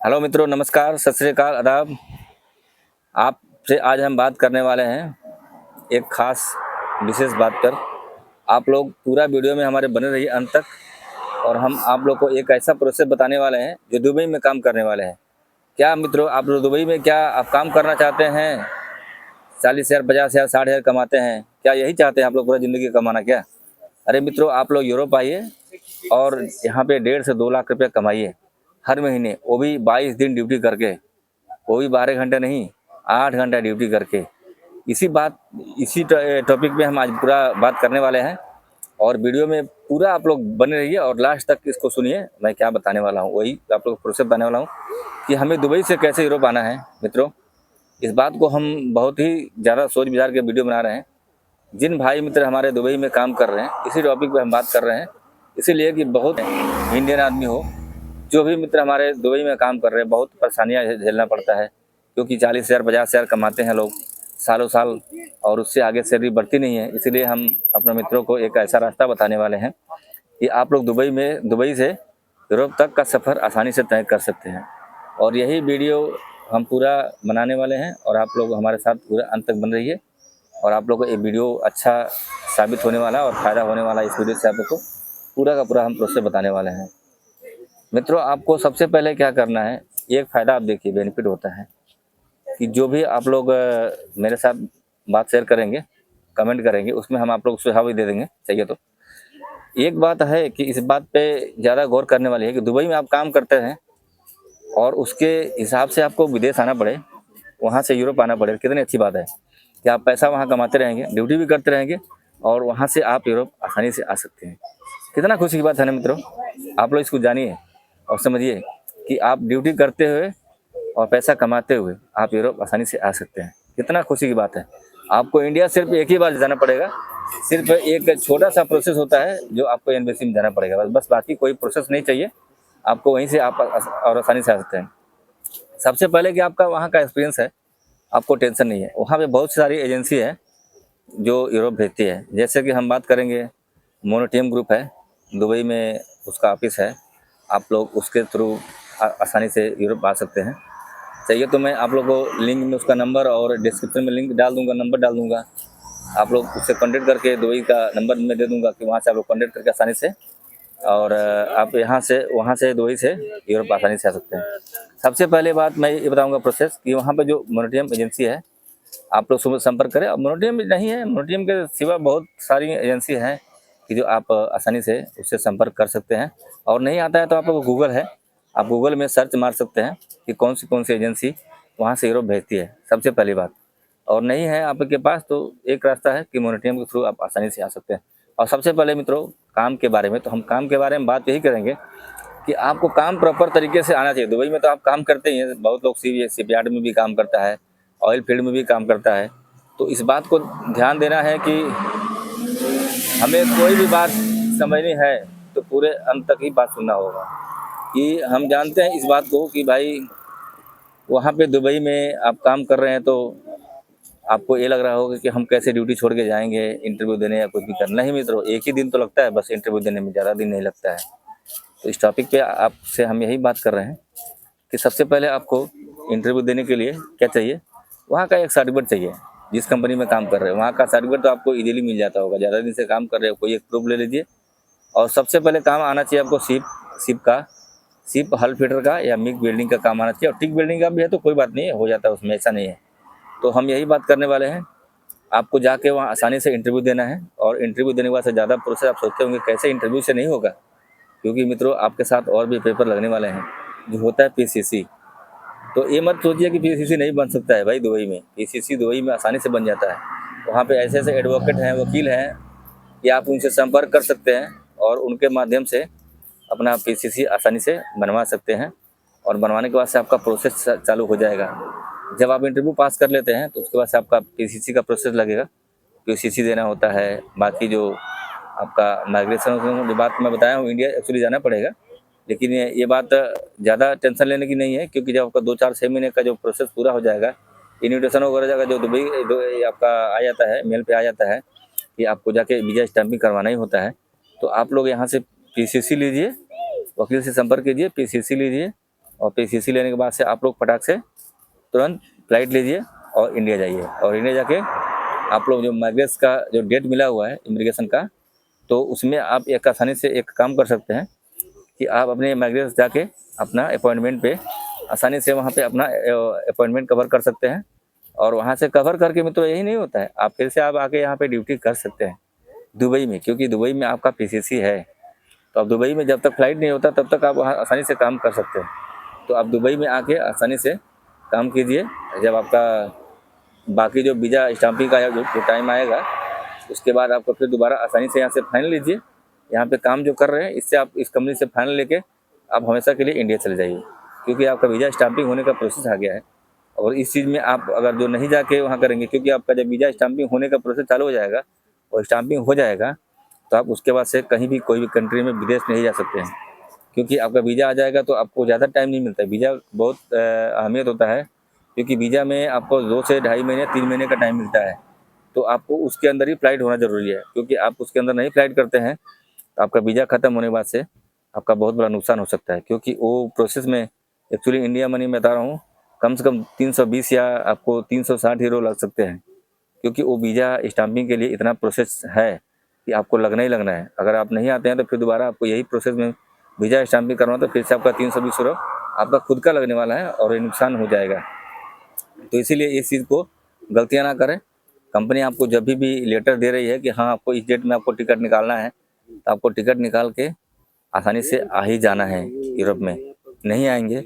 Hello मित्रों, नमस्कार, सत श्री अकाल, आदाब। आपसे आज हम बात करने वाले हैं एक खास विशेष बात पर। आप लोग पूरा वीडियो में हमारे बने रहिए अंत तक। और हम आप लोग को एक ऐसा प्रोसेस बताने वाले हैं जो दुबई में काम करने वाले हैं। क्या मित्रों, आप लोग दुबई में क्या आप काम करना चाहते हैं? 40,000, 50,000, 60,000 कमाते हैं? क्या यही चाहते हैं आप लोग पूरा ज़िंदगी कमाना क्या? अरे मित्रों, आप लोग यूरोप आइए और यहाँ पे 1.5 से 2 लाख रुपये कमाइए हर महीने, वो भी 22 दिन ड्यूटी करके, वो भी 12 घंटे नहीं, 8 घंटा ड्यूटी करके। इसी टॉपिक पे हम आज पूरा बात करने वाले हैं। और वीडियो में पूरा आप लोग बने रहिए और लास्ट तक इसको सुनिए। मैं क्या बताने वाला हूँ वही आप लोग को प्रोसेस बताने वाला हूँ कि हमें दुबई से कैसे यूरोप आना है। मित्रों, इस बात को हम बहुत ही ज़्यादा सोच विचार के वीडियो बना रहे हैं। जिन भाई मित्र हमारे दुबई में काम कर रहे हैं, इसी टॉपिक पे हम बात कर रहे हैं, इसीलिए कि बहुत इंडियन आदमी हो, जो भी मित्र हमारे दुबई में काम कर रहे हैं, बहुत परेशानियां झेलना पड़ता है। क्योंकि 40,000, 50,000 कमाते हैं लोग सालों साल, और उससे आगे सैलरी बढ़ती नहीं है। इसीलिए हम अपने मित्रों को एक ऐसा रास्ता बताने वाले हैं कि आप लोग दुबई से यूरोप तक का सफ़र आसानी से तय कर सकते हैं। और यही वीडियो हम पूरा बनाने वाले हैं और आप लोग हमारे साथ पूरा अंत तक बन रहिए। और आप लोगों को ये वीडियो अच्छा साबित होने वाला और फ़ायदा होने वाला। इस वीडियो से आप लोग को पूरा का पूरा हम प्रोसेस बताने वाले हैं। मित्रों, आपको सबसे पहले क्या करना है, एक फ़ायदा आप देखिए, बेनिफिट होता है कि जो भी आप लोग मेरे साथ बात शेयर करेंगे, कमेंट करेंगे, उसमें हम आप लोग सुझाव भी दे देंगे चाहिए तो। एक बात है कि इस बात पे ज़्यादा गौर करने वाली है कि दुबई में आप काम करते हैं और उसके हिसाब से आपको विदेश आना पड़े, वहाँ से यूरोप आना पड़े। कितनी अच्छी बात है कि आप पैसा वहाँ कमाते रहेंगे, ड्यूटी भी करते रहेंगे और वहाँ से आप यूरोप आसानी से आ सकते हैं। कितना खुशी की बात है ना मित्रों। आप लोग इसको जानिए और समझिए कि आप ड्यूटी करते हुए और पैसा कमाते हुए आप यूरोप आसानी से आ सकते हैं। कितना खुशी की बात है। आपको इंडिया सिर्फ एक ही बार जाना पड़ेगा। सिर्फ एक छोटा सा प्रोसेस होता है जो आपको एम्बेसी में जाना पड़ेगा, बस बाकी कोई प्रोसेस नहीं चाहिए आपको। वहीं से आप और आसानी से आ सकते हैं। सबसे पहले कि आपका वहाँ का एक्सपीरियंस है, आपको टेंशन नहीं है। वहाँ पे बहुत सारी एजेंसी है जो यूरोप भेजती है। जैसे कि हम बात करेंगे, मोनोटियम ग्रुप है, दुबई में उसका ऑफिस है। आप लोग उसके थ्रू आसानी से यूरोप आ सकते हैं। चाहिए तो मैं आप लोग को लिंक में उसका नंबर और डिस्क्रिप्शन में लिंक डाल दूंगा, नंबर डाल दूंगा। आप लोग उससे कांटेक्ट करके दुबई का नंबर मैं दे दूंगा कि वहाँ से आप लोग कांटेक्ट करके आसानी से, और आप यहाँ से वहाँ से दुबई से यूरोप आसानी से आ सकते हैं। सबसे पहले बात मैं ये बताऊँगा प्रोसेस कि वहाँ पे जो मोनोटियम एजेंसी है, आप लोग सुबह संपर्क करें। और मोनोटियम नहीं है, मोनोटियम के सिवा बहुत सारी एजेंसी हैं कि जो आप आसानी से उससे संपर्क कर सकते हैं। और नहीं आता है तो आप लोग गूगल है, आप गूगल में सर्च मार सकते हैं कि कौन सी एजेंसी वहाँ से यूरोप भेजती है, सबसे पहली बात। और नहीं है आपके पास तो एक रास्ता है कि मोनोटियम के थ्रू आप आसानी से आ सकते हैं। और सबसे पहले मित्रों, काम के बारे में, तो हम काम के बारे में बात यही करेंगे कि आपको काम प्रॉपर तरीके से आना चाहिए। दुबई में तो आप काम करते ही हैं, बहुत लोग शिपयार्ड में भी काम करता है, ऑयल फील्ड में भी काम करता है। तो इस बात को ध्यान देना है कि हमें कोई भी बात समझनी है तो पूरे अंत तक ही बात सुनना होगा। कि हम जानते हैं इस बात को कि भाई वहाँ पे दुबई में आप काम कर रहे हैं तो आपको ये लग रहा होगा कि हम कैसे ड्यूटी छोड़ के जाएंगे इंटरव्यू देने या कुछ भी करना। नहीं मित्रों, एक ही दिन तो लगता है बस इंटरव्यू देने में, ज़्यादा दिन नहीं लगता है। तो इस टॉपिक पे आपसे हम यही बात कर रहे हैं कि सबसे पहले आपको इंटरव्यू देने के लिए क्या चाहिए, वहाँ का एक सर्टिफिकेट चाहिए। जिस कंपनी में काम कर रहे हैं वहाँ का सर्टिफिकेट तो आपको इजीली मिल जाता होगा। ज़्यादा दिन से काम कर रहे हो, कोई एक प्रूफ ले लीजिए। और सबसे पहले काम आना चाहिए आपको शिप हल फिटर का या मिग वेल्डिंग का काम आना चाहिए। और टिक वेल्डिंग का भी है तो कोई बात नहीं है, हो जाता है उसमें, ऐसा नहीं है। तो हम यही बात करने वाले हैं। आपको जाके वहाँ आसानी से इंटरव्यू देना है। और इंटरव्यू देने के बाद से ज़्यादा प्रोसेस आप सोचते होंगे कैसे इंटरव्यू से नहीं होगा, क्योंकि मित्रों आपके साथ और भी पेपर लगने वाले हैं जो होता है पीसीसी। तो ये मत सोचिए कि पीसीसी नहीं बन सकता है भाई दुबई में। पीसीसी दुबई में आसानी से बन जाता है। वहाँ पे ऐसे ऐसे एडवोकेट हैं, वकील हैं कि आप उनसे संपर्क कर सकते हैं और उनके माध्यम से अपना पीसीसी आसानी से बनवा सकते हैं। और बनवाने के बाद से आपका प्रोसेस चालू हो जाएगा। जब आप इंटरव्यू पास कर लेते हैं तो उसके बाद से आपका पीसीसी का प्रोसेस लगेगा। पीसीसी देना होता है, बाकी जो आपका माइग्रेशन जो बात मैं बताया हूँ, इंडिया एक्चुअली जाना पड़ेगा। लेकिन ये बात ज़्यादा टेंशन लेने की नहीं है, क्योंकि जब आपका 2, 4, 6 महीने का जो प्रोसेस पूरा हो जाएगा, इन्विटेशन वगैरह जगह जो दुबई आपका आ जाता है, मेल पे आ जाता है कि आपको जाके वीज़ा स्टैंपिंग करवाना ही होता है। तो आप लोग यहाँ से पीसीसी लीजिए, वकील से संपर्क कीजिए, पीसीसी लीजिए और पीसीसी लेने के बाद से आप लोग फटाक से तुरंत फ्लाइट लीजिए और इंडिया जाइए। और इंडिया जाके आप लोग जो माइग्रेस का जो डेट मिला हुआ है इमिग्रेशन का, तो उसमें आप एक आसानी से एक काम कर सकते हैं कि आप अपने माइग्रेस जाके अपना अपॉइंटमेंट पे आसानी से वहाँ पे अपना अपॉइंटमेंट कवर कर सकते हैं। और वहाँ से कवर करके में तो यही नहीं होता है, आप फिर से आप आके यहाँ पे ड्यूटी कर सकते हैं दुबई में, क्योंकि दुबई में आपका पीसीसी है। तो आप दुबई में जब तक फ्लाइट नहीं होता तब तक आप वहाँ आसानी से काम कर सकते हैं। तो आप दुबई में आके आसानी से काम कीजिए। जब आपका बाकी जो वीज़ा स्टाम्पिंग का जो टाइम आएगा उसके बाद आपको फिर दोबारा आसानी से यहाँ से फाइनल लीजिए। यहाँ पे काम जो कर रहे हैं इससे आप इस कंपनी से फाइनल लेके आप हमेशा के लिए इंडिया चले जाइए, क्योंकि आपका वीज़ा स्टाम्पिंग होने का प्रोसेस आ गया है। और इस चीज़ में आप अगर जो नहीं जाके वहाँ करेंगे, क्योंकि आपका जब वीज़ा स्टाम्पिंग होने का प्रोसेस चालू हो जाएगा और स्टाम्पिंग हो जाएगा तो आप उसके बाद से कहीं भी कोई भी कंट्री में विदेश नहीं जा सकते हैं, क्योंकि आपका वीज़ा आ जाएगा तो आपको ज़्यादा टाइम नहीं मिलता है। वीज़ा बहुत अहमियत होता है, क्योंकि वीज़ा में आपको 2 से ढाई महीने 3 महीने का टाइम मिलता है। तो आपको उसके अंदर ही फ्लाइट होना ज़रूरी है, क्योंकि आप उसके अंदर नहीं फ्लाइट करते हैं तो आपका वीज़ा ख़त्म होने के बाद से आपका बहुत बड़ा नुकसान हो सकता है। क्योंकि वो प्रोसेस में एक्चुअली इंडिया मनी में बता रहा हूँ कम से कम 320 या आपको 360 यूरो लग सकते हैं, क्योंकि वो वीज़ा स्टाम्पिंग के लिए इतना प्रोसेस है कि आपको लगना ही लगना है। अगर आप नहीं आते हैं तो फिर दोबारा आपको यही प्रोसेस में वीज़ा स्टाम्पिंग करवाना, तो फिर से आपका 320 यूरो आपका खुद का लगने वाला है और ये नुकसान हो जाएगा। तो इसीलिए इस चीज़ को गलतियाँ ना करें। कंपनी आपको जब भी लेटर दे रही है कि हाँ आपको इस डेट में आपको टिकट निकालना है, तो आपको टिकट निकाल के आसानी से आ ही जाना है यूरोप में। नहीं आएंगे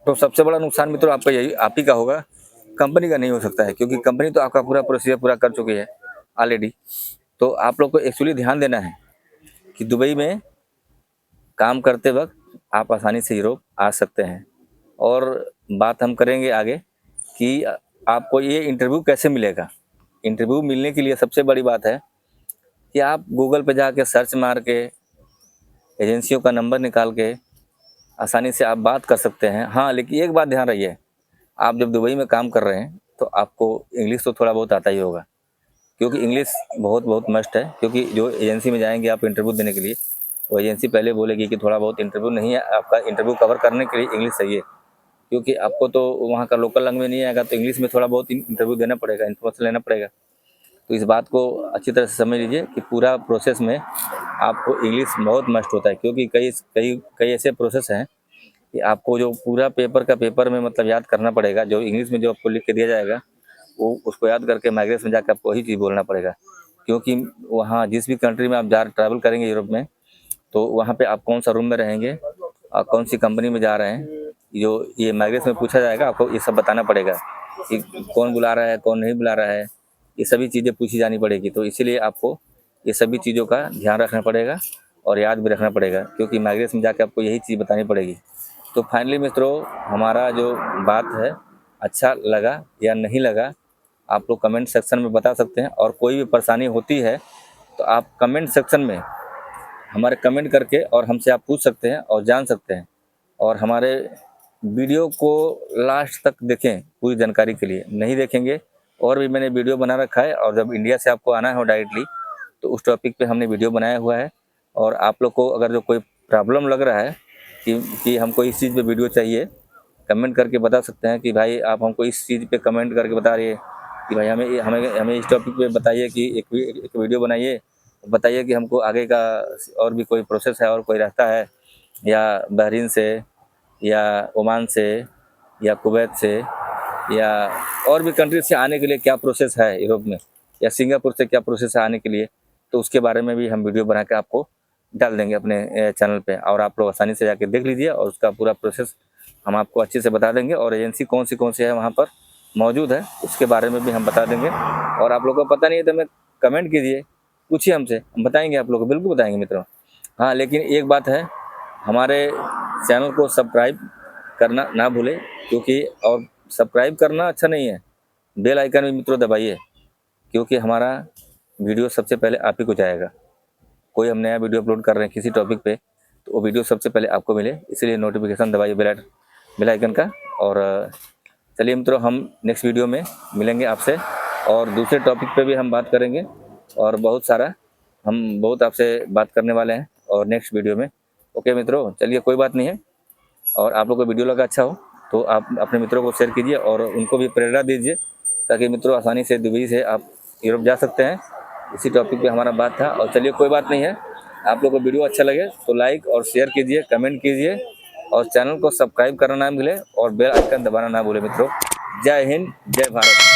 तो सबसे बड़ा नुकसान मित्रों आपका यही आप ही का होगा, कंपनी का नहीं हो सकता है, क्योंकि कंपनी तो आपका पूरा प्रोसीजर पूरा कर चुकी है ऑलरेडी। तो आप लोग को एक्चुअली ध्यान देना है कि दुबई में काम करते वक्त आप आसानी से यूरोप आ सकते हैं। और बात हम करेंगे आगे कि आपको ये इंटरव्यू कैसे मिलेगा। इंटरव्यू मिलने के लिए सबसे बड़ी बात है कि आप गूगल पे जाके सर्च मार के एजेंसियों का नंबर निकाल के आसानी से आप बात कर सकते हैं। हाँ, लेकिन एक बात ध्यान रखिए, आप जब दुबई में काम कर रहे हैं तो आपको इंग्लिश तो थोड़ा बहुत आता ही होगा, क्योंकि इंग्लिश बहुत बहुत मस्ट है। क्योंकि जो एजेंसी में जाएंगे आप इंटरव्यू देने के लिए, वो एजेंसी पहले बोलेगी कि थोड़ा बहुत इंटरव्यू नहीं है, आपका इंटरव्यू कवर करने के लिए इंग्लिश चाहिए, क्योंकि आपको तो वहाँ का लोकल लैंग्वेज नहीं आएगा, तो इंग्लिश में थोड़ा बहुत इंटरव्यू देना पड़ेगा, इन्फॉर्मेशन लेना पड़ेगा। तो इस बात को अच्छी तरह से समझ लीजिए कि पूरा प्रोसेस में आपको इंग्लिश बहुत मस्ट होता है, क्योंकि कई कई कई ऐसे प्रोसेस हैं कि आपको जो पूरा पेपर का पेपर में मतलब याद करना पड़ेगा। जो इंग्लिश में जो आपको लिख के दिया जाएगा वो उसको याद करके माइग्रेस में जाकर आपको वही चीज़ बोलना पड़ेगा, क्योंकि वहाँ जिस भी कंट्री में आप ट्रैवल करेंगे यूरोप में, तो वहाँ पे आप कौन सा रूम में रहेंगे और कौन सी कंपनी में जा रहे हैं, जो ये माइग्रेस में पूछा जाएगा। आपको ये सब बताना पड़ेगा कि कौन बुला रहा है कौन नहीं बुला रहा है, ये सभी चीज़ें पूछी जानी पड़ेगी। तो इसीलिए आपको ये सभी चीज़ों का ध्यान रखना पड़ेगा और याद भी रखना पड़ेगा, क्योंकि माइग्रेस में जाकर आपको यही चीज़ बतानी पड़ेगी। तो फाइनली मित्रों, हमारा जो बात है अच्छा लगा या नहीं लगा आप लोग कमेंट सेक्शन में बता सकते हैं। और कोई भी परेशानी होती है तो आप कमेंट सेक्शन में हमारे कमेंट करके और हमसे आप पूछ सकते हैं और जान सकते हैं। और हमारे वीडियो को लास्ट तक देखें पूरी जानकारी के लिए। नहीं देखेंगे और भी मैंने वीडियो बना रखा है, और जब इंडिया से आपको आना हो डायरेक्टली तो उस टॉपिक पे हमने वीडियो बनाया हुआ है। और आप लोग को अगर जो कोई प्रॉब्लम लग रहा है कि हमको इस चीज़ पे वीडियो चाहिए, कमेंट करके बता सकते हैं कि भाई आप हमको इस चीज़ पे कमेंट करके बता रही है कि भाई हमें हमें हमें इस टॉपिक पे बताइए कि एक वीडियो बनाइए, बताइए कि हमको आगे का और भी कोई प्रोसेस है और कोई रास्ता है, या बहरीन से या ओमान से या कुवैत से या और भी कंट्री से आने के लिए क्या प्रोसेस है यूरोप में, या सिंगापुर से क्या प्रोसेस है आने के लिए। तो उसके बारे में भी हम वीडियो बना के आपको डाल देंगे अपने चैनल पे, और आप लोग आसानी से जाके देख लीजिए और उसका पूरा प्रोसेस हम आपको अच्छे से बता देंगे। और एजेंसी कौन सी है वहाँ पर मौजूद है उसके बारे में भी हम बता देंगे। और आप लोगों को पता नहीं है तो हमें कमेंट कीजिए, पूछिए हमसे, हम बताएंगे आप लोगों को, बिल्कुल बताएंगे मित्रों। हाँ, लेकिन एक बात है, हमारे चैनल को सब्सक्राइब करना ना भूलें, क्योंकि और सब्सक्राइब करना अच्छा नहीं है, बेल आइकन भी मित्रों दबाइए, क्योंकि हमारा वीडियो सबसे पहले आप ही को जाएगा। कोई हम नया वीडियो अपलोड कर रहे हैं किसी टॉपिक पे तो वो वीडियो सबसे पहले आपको मिले, इसलिए नोटिफिकेशन दबाइए बेल आइकन का। और चलिए मित्रों, हम नेक्स्ट वीडियो में मिलेंगे आपसे और दूसरे टॉपिक पे भी हम बात करेंगे, और बहुत सारा हम बहुत आपसे बात करने वाले हैं और नेक्स्ट वीडियो में। ओके मित्रों, चलिए कोई बात नहीं है, और आप लोग को वीडियो लगा अच्छा हो तो आप अपने मित्रों को शेयर कीजिए और उनको भी प्रेरणा दीजिए, ताकि मित्रों आसानी से दुबई से आप यूरोप जा सकते हैं। इसी टॉपिक पे हमारा बात था। और चलिए कोई बात नहीं है, आप लोग को वीडियो अच्छा लगे तो लाइक और शेयर कीजिए, कमेंट कीजिए और चैनल को सब्सक्राइब करना ना भूलें और बेल आइकन दबाना ना भूलें मित्रों। जय हिंद, जय भारत।